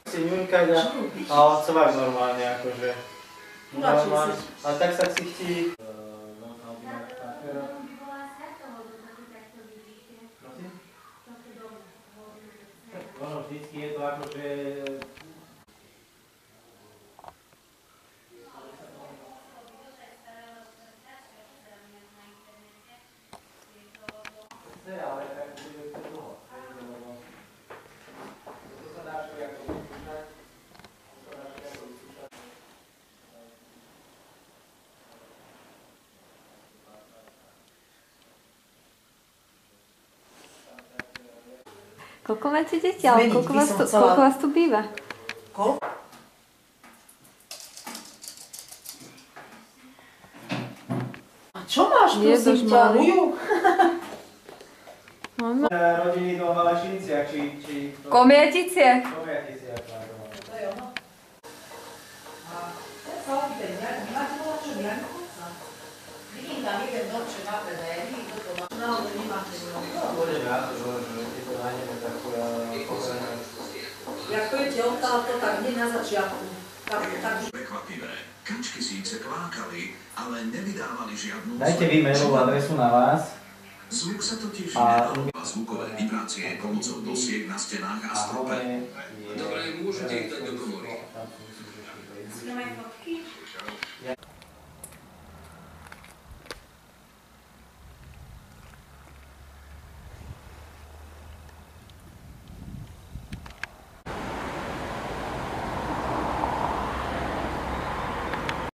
Si ňuňkať a odsovať normálne akože. Normálne. A tak sa ksichti. Ono vždycky je to akože... Ale tak bude to dlho. To sa dá ako vyskúšať. Koľko máte deti? Ale koľko vás tu býva? Koľko? A čo máš tu, si ťa lujú? Rodiny do Valešiniciach, či... Komiaticie. Komiaticiach, pardon. To je ono. A to je celý ten, máte bola čo Jankovca? Vidím tam jeden dom, čo má predajný, toto má. Naozaj nemáte mnoho. Budem ja to, že keď to nájdeme takú pochrené. Jak pojete odtiaľ, to tak nie na začiatku. Prekvapivé. Kačky síce kvákali, ale nevydávali žiadnu... Dajte vy mailovú adresu na vás. Zvuk sa totiž nedal a zvukové vibrácie pomocou dosiek na stenách a strope. Dobre, môžete ich dať do komory. Snímaj fotky.